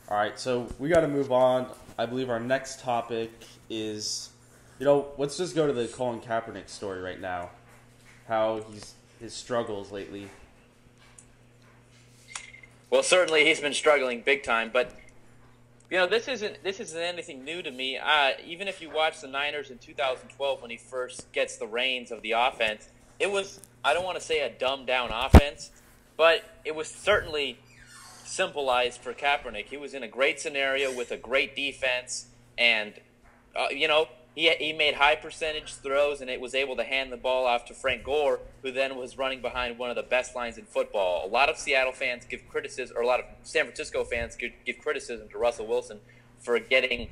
All right, so we got to move on. I believe our next topic is, let's just go to the Colin Kaepernick story right now. How his struggles lately. Well, certainly he's been struggling big time, but this isn't anything new to me. Even if you watch the Niners in 2012 when he first gets the reins of the offense, it was, I don't want to say a dumbed down offense, but it was certainly simplified for Kaepernick. He was in a great scenario with a great defense, and he made high percentage throws, and it was able to hand the ball off to Frank Gore, who then was running behind one of the best lines in football. A lot of Seattle fans give criticism, or a lot of San Francisco fans give criticism to Russell Wilson for getting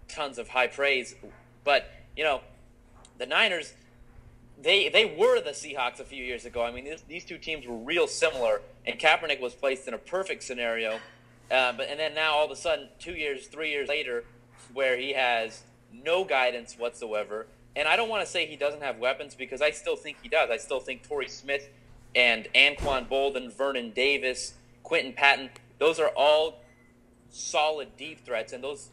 tons of high praise. But the Niners, they were the Seahawks a few years ago. I mean, these two teams were real similar, and Kaepernick was placed in a perfect scenario. And then now all of a sudden, 2 years, 3 years later, where he has no guidance whatsoever. And I don't want to say he doesn't have weapons, because I still think he does. I still think Torrey Smith and Anquan Bolden, Vernon Davis, Quentin Patton, those are all solid deep threats. And those,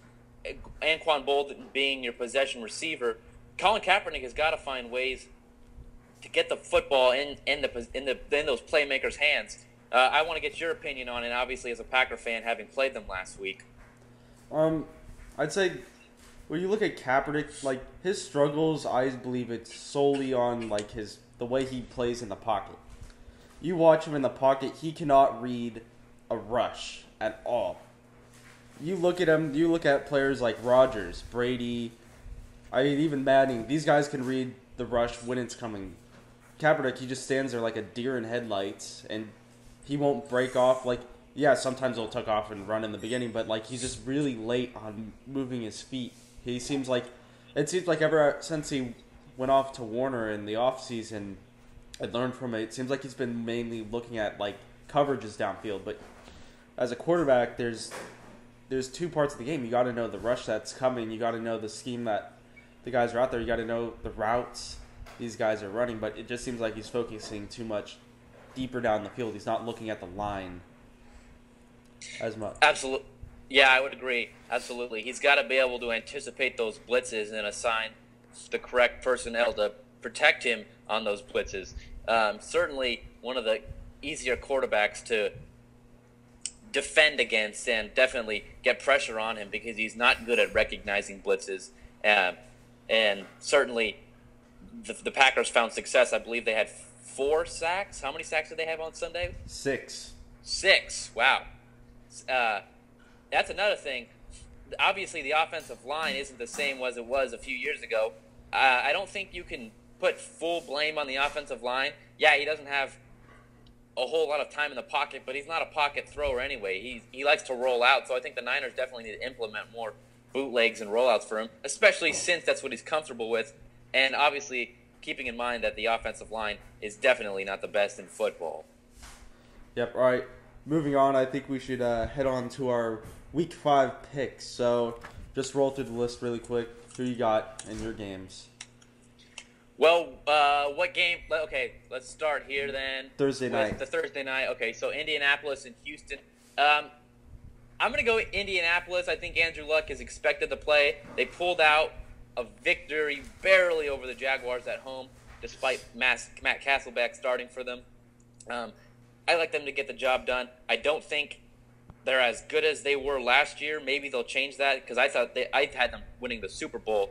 Anquan Bolden being your possession receiver, Colin Kaepernick has got to find ways to get the football in those playmakers' hands. I want to get your opinion on it, obviously, as a Packer fan, having played them last week. I'd say when you look at Kaepernick, like, his struggles, I believe it's solely on, like, the way he plays in the pocket. You watch him in the pocket, he cannot read a rush at all. You look at him, you look at players like Rodgers, Brady, even Manning. These guys can read the rush when it's coming. Kaepernick, he just stands there like a deer in headlights, and he won't break off. Like, yeah, sometimes he'll tuck off and run in the beginning, but, like, he's just really late on moving his feet. It seems like ever since he went off to Warner in the offseason and learned from it, it seems like he's been mainly looking at, like, coverages downfield. But as a quarterback, there's two parts of the game. You got to know the rush that's coming. You got to know the scheme that the guys are out there. You got to know the routes these guys are running. But it just seems like he's focusing too much deeper down the field. He's not looking at the line as much. Absolutely. Yeah, I would agree. Absolutely. He's got to be able to anticipate those blitzes and assign the correct personnel to protect him on those blitzes. Certainly one of the easier quarterbacks to defend against, and definitely get pressure on him, because he's not good at recognizing blitzes. And certainly the Packers found success. I believe they had 4 sacks. How many sacks did they have on Sunday? 6. 6. Wow. That's another thing. Obviously, the offensive line isn't the same as it was a few years ago. I don't think you can put full blame on the offensive line. Yeah, he doesn't have a whole lot of time in the pocket, but he's not a pocket thrower anyway. He likes to roll out, so I think the Niners definitely need to implement more bootlegs and rollouts for him, especially since that's what he's comfortable with. And obviously, keeping in mind that the offensive line is definitely not the best in football. Yep, all right. Moving on, I think we should head on to our Week 5 picks. So, just roll through the list really quick. Who you got in your games? Well, what game? Okay, let's start here then. Thursday night. The Thursday night. Okay, so Indianapolis and Houston. I'm going to go Indianapolis. I think Andrew Luck is expected to play. They pulled out a victory barely over the Jaguars at home, despite Matt Castleback starting for them. I like them to get the job done. I don't think they're as good as they were last year. Maybe they'll change that, because I had them winning the Super Bowl.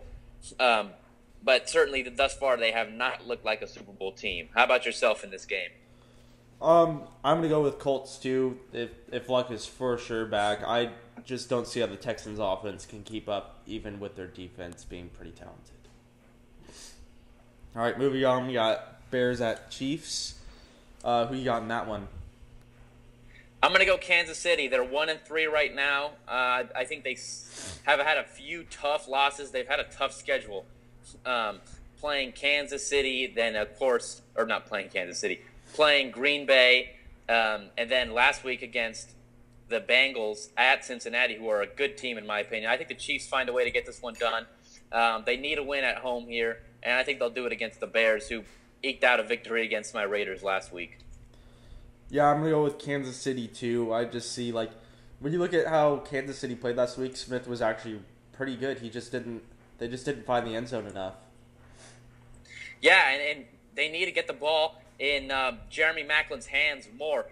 But certainly, thus far, they have not looked like a Super Bowl team. How about yourself in this game? I'm going to go with Colts, too, if Luck is for sure back. I just don't see how the Texans' offense can keep up, even with their defense being pretty talented. All right, moving on. We got Bears at Chiefs. Who you got in that one? I'm going to go Kansas City. They're 1-3 right now. I think they have had a few tough losses. They've had a tough schedule. Playing Kansas City, then of course, or not playing Kansas City, playing Green Bay, and then last week against the Bengals at Cincinnati, who are a good team in my opinion. I think the Chiefs find a way to get this one done. They need a win at home here, and I think they'll do it against the Bears, who eked out a victory against my Raiders last week. Yeah, I'm going to go with Kansas City, too. I just see, like, when you look at how Kansas City played last week, Smith was actually pretty good. He just didn't. They just didn't find the end zone enough. Yeah, and they need to get the ball in Jeremy Macklin's hands more.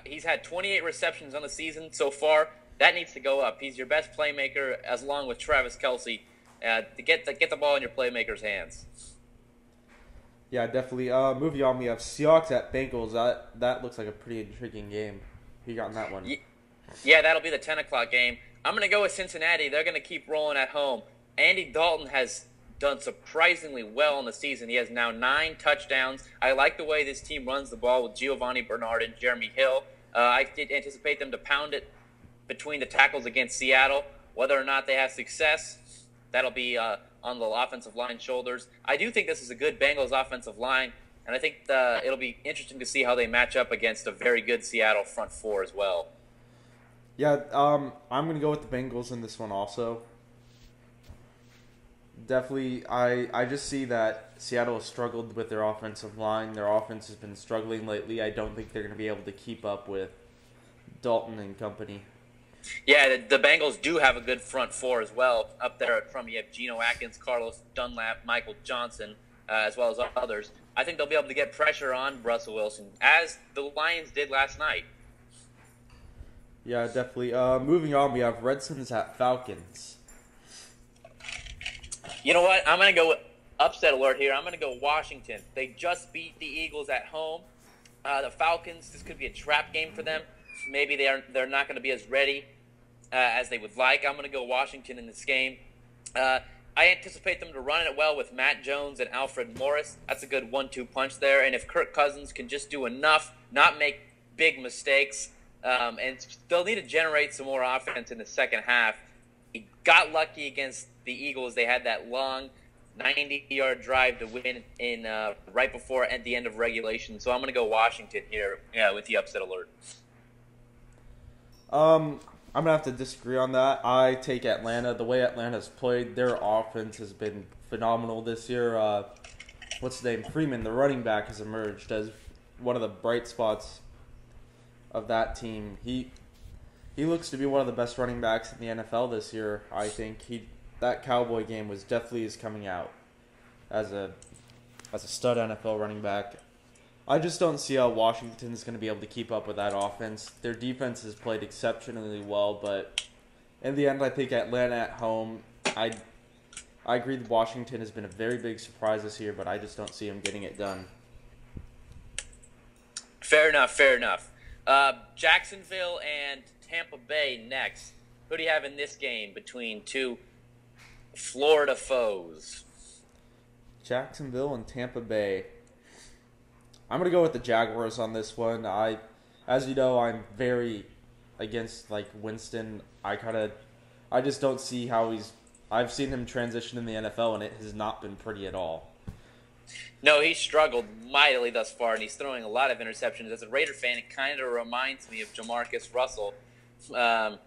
He's had 28 receptions on the season so far. That needs to go up. He's your best playmaker, as along with Travis Kelce, to get the ball in your playmaker's hands. Yeah, definitely. Moving on, we have Seahawks at Bengals. That looks like a pretty intriguing game. Who you got in that one? Yeah, that'll be the 10 o'clock game. I'm going to go with Cincinnati. They're going to keep rolling at home. Andy Dalton has done surprisingly well in the season. He has now 9 touchdowns. I like the way this team runs the ball with Giovanni Bernard and Jeremy Hill. I did anticipate them to pound it between the tackles against Seattle. Whether or not they have success, that'll be on the offensive line's shoulders. I do think this is a good Bengals offensive line, and I think it'll be interesting to see how they match up against a very good Seattle front four as well. Yeah, I'm going to go with the Bengals in this one also. Definitely, I just see that Seattle has struggled with their offensive line. Their offense has been struggling lately. I don't think they're going to be able to keep up with Dalton and company. Yeah, the Bengals do have a good front four as well. Up there from you have Geno Atkins, Carlos Dunlap, Michael Johnson, as well as others. I think they'll be able to get pressure on Russell Wilson, as the Lions did last night. Yeah, definitely. Moving on, we have Redskins at Falcons. You know what? I'm going to go with upset alert here. I'm going to go Washington. They just beat the Eagles at home. The Falcons, this could be a trap game for them. Maybe they're not going to be as ready as they would like. I'm going to go Washington in this game. I anticipate them to run it well with Matt Jones and Alfred Morris. That's a good 1-2 punch there. And if Kirk Cousins can just do enough, not make big mistakes, and they'll need to generate some more offense in the second half. He got lucky against the Eagles. They had that long 90-yard drive to win in right before at the end of regulation. So I'm going to go Washington here with the upset alert. I'm going to have to disagree on that. I take Atlanta. The way Atlanta's played, their offense has been phenomenal this year. What's his name? Freeman, the running back, has emerged as one of the bright spots of that team. He looks to be one of the best running backs in the NFL this year, I think. That Cowboy game was definitely his coming out as a stud NFL running back. I just don't see how Washington's going to be able to keep up with that offense. Their defense has played exceptionally well, but in the end, I think Atlanta at home, I agree that Washington has been a very big surprise this year, but I just don't see them getting it done. Fair enough. Jacksonville and Tampa Bay next. Who do you have in this game between two Florida foes? Jacksonville and Tampa Bay. I'm going to go with the Jaguars on this one. As you know, I'm very against Winston. I just don't see how I've seen him transition in the NFL, and it has not been pretty at all. No, he's struggled mightily thus far, and he's throwing a lot of interceptions. As a Raider fan, it kind of reminds me of Jamarcus Russell. If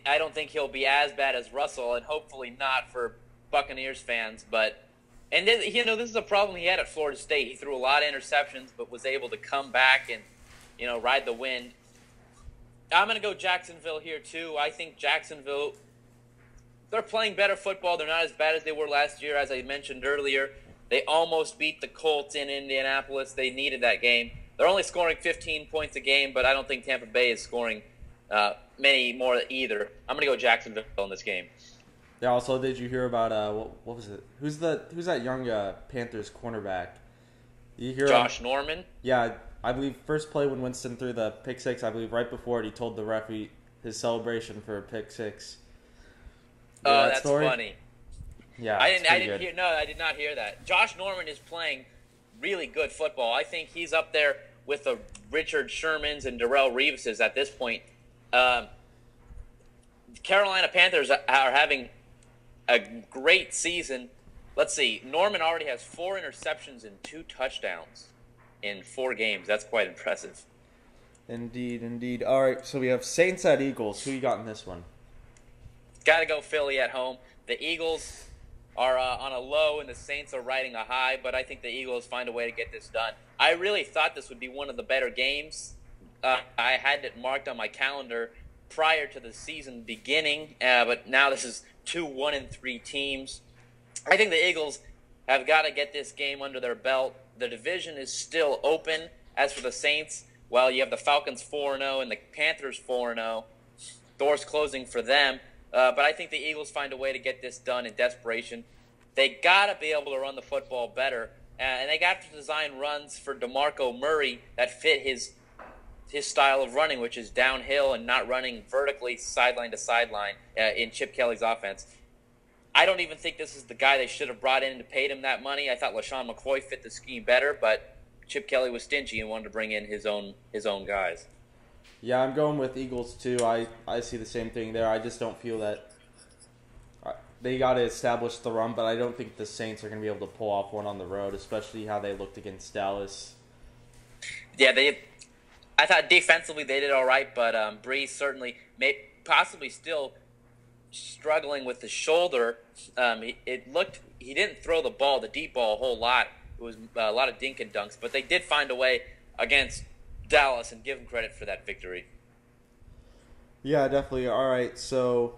I don't think he'll be as bad as Russell, and hopefully not for Buccaneers fans, but. And then, this is a problem he had at Florida State. He threw a lot of interceptions, but was able to come back and, ride the wind. I'm going to go Jacksonville here, too. I think Jacksonville, they're playing better football. They're not as bad as they were last year, as I mentioned earlier. They almost beat the Colts in Indianapolis. They needed that game. They're only scoring 15 points a game, but I don't think Tampa Bay is scoring many more either. I'm going to go Jacksonville in this game. Yeah. Also, did you hear about what was it? Who's that young Panthers cornerback? Did you hear Josh Norman? Yeah, I believe first play when Winston threw the pick six. I believe right before it, he told the referee his celebration for a pick six. Oh, that's funny. Yeah, I did not hear that. Josh Norman is playing really good football. I think he's up there with the Richard Shermans and Darrelle Reeveses at this point. Carolina Panthers are having a great season. Let's see. Norman already has 4 interceptions and 2 touchdowns in 4 games. That's quite impressive. Indeed. All right, so we have Saints at Eagles. Who you got in this one? Got to go Philly at home. The Eagles are on a low, and the Saints are riding a high, but I think the Eagles find a way to get this done. I really thought this would be one of the better games I had it marked on my calendar prior to the season beginning, but now this is 2-1-3 teams. I think the Eagles have got to get this game under their belt. The division is still open. As for the Saints, well, you have the Falcons 4-0 and the Panthers 4-0. Doors closing for them. But I think the Eagles find a way to get this done in desperation. They got to be able to run the football better. And they got to design runs for DeMarco Murray that fit his style of running, which is downhill and not running vertically sideline to sideline in Chip Kelly's offense. I don't even think this is the guy they should have brought in and paid him that money. I thought LaShawn McCoy fit the scheme better, but Chip Kelly was stingy and wanted to bring in his own guys. Yeah, I'm going with Eagles too. I see the same thing there. I just don't feel that they got to establish the run, but I don't think the Saints are going to be able to pull off one on the road, especially how they looked against Dallas. Yeah, I thought defensively they did all right, but Breeze certainly possibly still struggling with the shoulder. He didn't throw the ball, the deep ball, a whole lot. It was a lot of dink and dunks, but they did find a way against Dallas and give him credit for that victory. Yeah, definitely. All right, so